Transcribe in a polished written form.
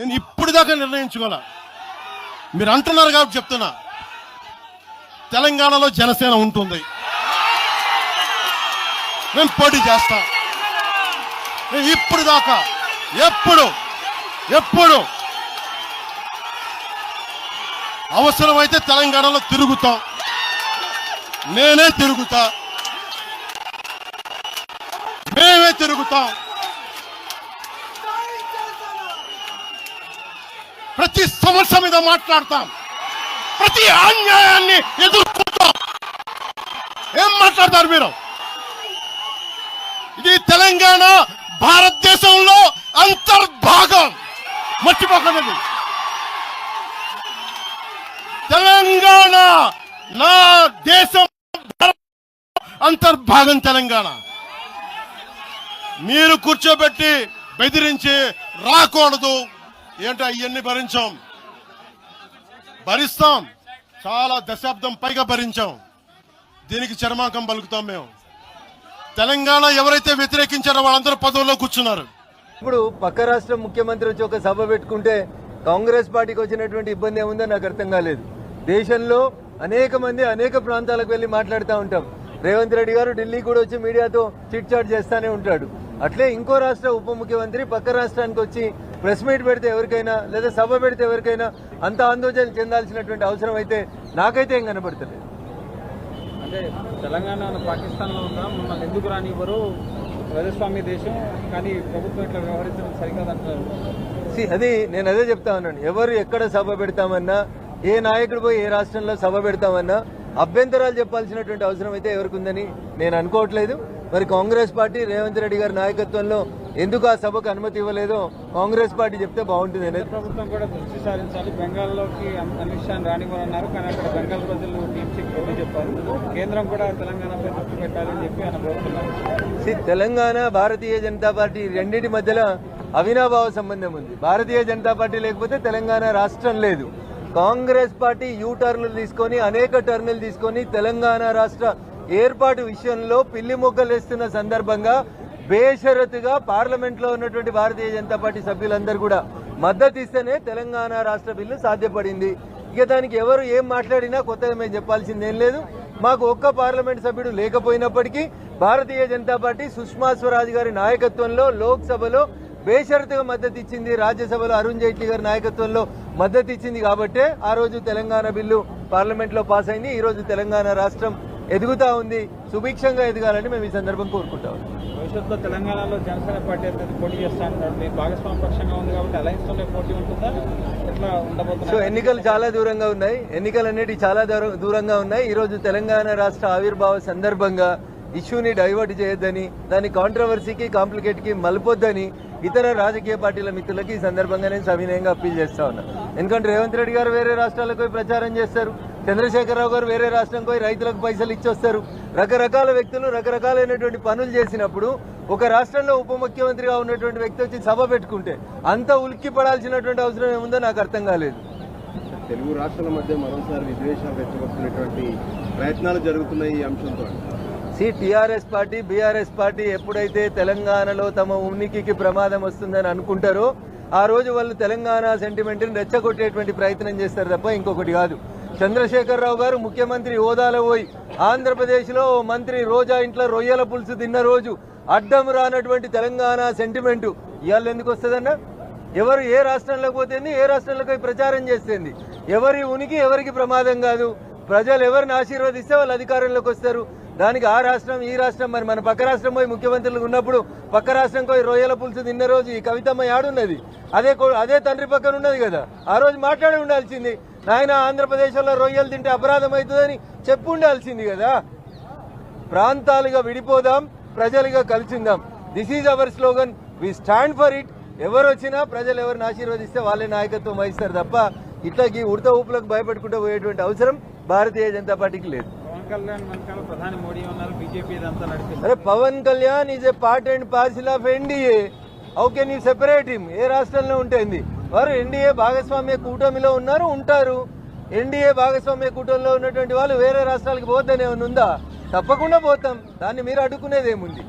నేను ఇప్పుడు దాకా నిర్ణయించుకోలే. మీరు అంటున్నారు కాబట్టి చెప్తున్నా, తెలంగాణలో జనసేన ఉంటుంది, మేము పోటీ చేస్తాం. నేను ఇప్పుడు దాకా ఎప్పుడు అవసరమైతే తెలంగాణలో తిరుగుతాం, నేనే తిరుగుతా, మేమే తిరుగుతాం. ప్రతి సమస్య మీద మాట్లాడతాం, ప్రతి అన్యాయాన్ని ఎదుర్కొంటాం. ఏం మాట్లాడతారు మీరు? ఇది తెలంగాణ భారతదేశంలో అంతర్భాగం, మర్చిపోకండి. తెలంగాణ నా దేశం అంతర్భాగం. తెలంగాణ మీరు కూర్చోబెట్టి బెదిరించి రాకూడదు. ఏంటో అవన్నీ భరిస్తాం, చాలా దశాబ్దం పైగా భరించాం. దీనికి చర్మాంకం పలుకుతాం మేము. తెలంగాణ ఎవరైతే వ్యతిరేకించారో వాళ్ళందరూ పదవుల్లో కూర్చున్నారు. ఇప్పుడు పక్క రాష్ట్రం ముఖ్యమంత్రి వచ్చి ఒక సభ పెట్టుకుంటే కాంగ్రెస్ పార్టీకి వచ్చినటువంటి ఇబ్బంది ఏముందో నాకు అర్థం కాలేదు. దేశంలో అనేక మంది అనేక ప్రాంతాలకు వెళ్లి మాట్లాడుతూ ఉంటాం. రేవంత్ రెడ్డి గారు ఢిల్లీ కూడా వచ్చి మీడియాతో చిట్ చాట్ చేస్తానే ఉంటాడు. అట్లే ఇంకో రాష్ట్ర ఉప ముఖ్యమంత్రి పక్క రాష్ట్రానికి వచ్చి ప్రెస్ మీట్ పెడితే ఎవరికైనా లేదా సభ పెడితే ఎవరికైనా అంత ఆందోళన చెందాల్సినటువంటి అవసరం అయితే నాకైతే ఏం కనబడతలేదు. అంటే తెలంగాణ పాకిస్తాన్లో ఉందా, మమ్మల్ని ఎందుకు రానివ్వరు, ప్రజాస్వామ్య దేశం, కానీ ప్రభుత్వం ఇట్లా వ్యవహరించడం సరికాదంటారు. అది నేను అదే చెప్తా ఉన్నాను. ఎవరు ఎక్కడ సభ పెడతామన్నా, ఏ నాయకుడు పోయి ఏ రాష్ట్రంలో సభ పెడతామన్నా అభ్యంతరాలు చెప్పాల్సినటువంటి అవసరం అయితే ఎవరికి ఉందని నేను అనుకోవట్లేదు. మరి కాంగ్రెస్ పార్టీ రేవంత్ రెడ్డి గారి నాయకత్వంలో ఎందుకు ఆ సభకు అనుమతి ఇవ్వలేదో కాంగ్రెస్ పార్టీ చెప్తే బాగుంటుంది అనేది. ప్రభుత్వం కూడా దృష్టి సారించాలి. బెంగాల్లోకి అమిత్ రానివ్వరన్నారు, కానీ అక్కడ బెంగాల్ ప్రజలు టీమ్సీకి పోటీ చెప్పారు. కేంద్రం కూడా తెలంగాణపై దృష్టి పెట్టాలని చెప్పి అనుకుంటున్నారు. తెలంగాణ భారతీయ జనతా పార్టీ రెండింటి మధ్యలో అవినాభావ సంబంధం ఉంది. భారతీయ జనతా పార్టీ లేకపోతే తెలంగాణ రాష్ట్రం లేదు. కాంగ్రెస్ పార్టీ యూటర్న్లు తీసుకొని అనేక టర్నులు తీసుకొని తెలంగాణ రాష్ట్ర ఏర్పాటు విషయంలో పిల్లి మొగ్గలేస్తున్న సందర్భంగా బేషరతుగా పార్లమెంట్ లో ఉన్నటువంటి భారతీయ జనతా పార్టీ సభ్యులందరూ కూడా మద్దతు ఇస్తేనే తెలంగాణ రాష్ట్ర బిల్లు సాధ్యపడింది. ఇక దానికి ఎవరు ఏం మాట్లాడినా కొత్తగా మేము చెప్పాల్సిందేం లేదు. మాకు ఒక్క పార్లమెంట్ సభ్యుడు లేకపోయినప్పటికీ భారతీయ జనతా పార్టీ సుష్మా స్వరాజ్ గారి నాయకత్వంలో లోక్సభలో బేషరతుగా మద్దతు ఇచ్చింది. రాజ్యసభలో అరుణ్ జైట్లీ గారి నాయకత్వంలో మద్దతు ఇచ్చింది కాబట్టే ఆ రోజు తెలంగాణ బిల్లు పార్లమెంట్ లో పాస్ అయింది. ఈ రోజు తెలంగాణ రాష్ట్రం ఎదుగుతా ఉంది. సుభిక్షంగా ఎదగాలని మేము ఈ సందర్భం కోరుకుంటాం. భవిష్యత్తులో తెలంగాణలో జనసేన పార్టీ పోటీ చేస్తాను, భాగస్వామ్య పక్షంగా ఉంది కాబట్టి అలయన్స్ తోనే పోటీ ఉంటుందా, ఎట్లా ఉండబోతుంది? సో ఎన్నికలు చాలా దూరంగా ఉన్నాయి. ఎన్నికలు అనేవి చాలా దూరంగా ఉన్నాయి. ఈ రోజు తెలంగాణ రాష్ట్ర ఆవిర్భావ సందర్భంగా ఇష్యూని డైవర్ట్ చేయొద్దని, దాని కాంట్రవర్సీకి కాంప్లికేట్ కి మలపొద్దని ఇతర రాజకీయ పార్టీల మిత్రులకి ఈ సందర్భంగా నేను సవినయంగా అప్పీల్ చేస్తా ఉన్నా. ఎందుకంటే రేవంత్ రెడ్డి గారు వేరే రాష్ట్రాలకు పోయి ప్రచారం చేస్తారు, చంద్రశేఖరరావు గారు వేరే రాష్ట్రంకి పోయి రైతులకు పైసలు ఇచ్చొస్తారు. రకరకాల వ్యక్తులు రకరకాలైనటువంటి పనులు చేసినప్పుడు ఒక రాష్ట్రంలో ఉప ముఖ్యమంత్రిగా ఉన్నటువంటి వ్యక్తి వచ్చి సభ పెట్టుకుంటే అంత ఉలిక్కి పడాల్సినటువంటి అవసరం ఏముందో నాకు అర్థం కాలేదు. తెలుగు రాష్ట్రాల మధ్య మరోసారి విద్వేషాలు రెచ్చగొట్టుకునేటువంటి ప్రయత్నాలు జరుగుతున్నాయి ఈ అంశంతో. టీఆర్ఎస్ పార్టీ బీఆర్ఎస్ పార్టీ ఎప్పుడైతే తెలంగాణలో తమ ఉనికికి ప్రమాదం వస్తుందని అనుకుంటారో ఆ రోజు వాళ్ళు తెలంగాణ సెంటిమెంట్ ని రెచ్చగొట్టేటువంటి ప్రయత్నం చేస్తారు తప్ప ఇంకొకటి కాదు. చంద్రశేఖరరావు గారు ముఖ్యమంత్రి హోదాలో పోయి ఆంధ్రప్రదేశ్ లో మంత్రి రోజా ఇంట్లో రొయ్యల పులుసు తిన్న రోజు అడ్డం రానటువంటి తెలంగాణ సెంటిమెంట్ ఇవాళ ఎందుకు వస్తుందన్న? ఎవరు ఏ రాష్ట్రంలోకి పోతుంది, ఏ రాష్ట్రంలోకి ప్రచారం చేస్తుంది? ఎవరి ఉనికి ఎవరికి ప్రమాదం కాదు. ప్రజలు ఎవరిని ఆశీర్వదిస్తే వాళ్ళు అధికారంలోకి వస్తారు. దానికి ఆ రాష్ట్రం ఈ రాష్ట్రం, మరి మన పక్క రాష్ట్రం పోయి ముఖ్యమంత్రులు ఉన్నప్పుడు పక్క రాష్ట్రం పోయి రొయ్యల పులుసు తిన్న రోజు ఈ కవితమ్మ యాడున్నది? అదే తండ్రి పక్కన ఉన్నది కదా. ఆ రోజు మాట్లాడి ఉండాల్సింది, నాయన ఆంధ్రప్రదేశ్ లో రొయ్యలు తింటే అపరాధం అవుతుందని చెప్పు ఉండాల్సింది కదా. ప్రాంతాలుగా విడిపోదాం, ప్రజలుగా కలిసిందాం. This is our slogan, we stand for it. ఎవరు వచ్చినా ప్రజలు ఎవరిని ఆశీర్వదిస్తే వాళ్ళే నాయకత్వం వహిస్తారు తప్ప ఇట్లాకి ఉడత ఊపులకు భయపెట్టుకుంటూ పోయేటువంటి అవసరం భారతీయ జనతా పార్టీకి లేదు. అరే Pawan Kalyan is a part and parcel of NDA. How can you separate him? ఏ రాష్ట్రంలో ఉంటుంది? వారు ఎన్డీఏ భాగస్వామ్య కూటమిలో ఉంటారు. ఎన్డీఏ భాగస్వామ్య కూటమిలో ఉన్నటువంటి వాళ్ళు వేరే రాష్ట్రాలకు పోద్దని ఏమైనా ఉందా? తప్పకుండా పోతాం. దాన్ని మీరు అడ్డుకునేది ఏముంది?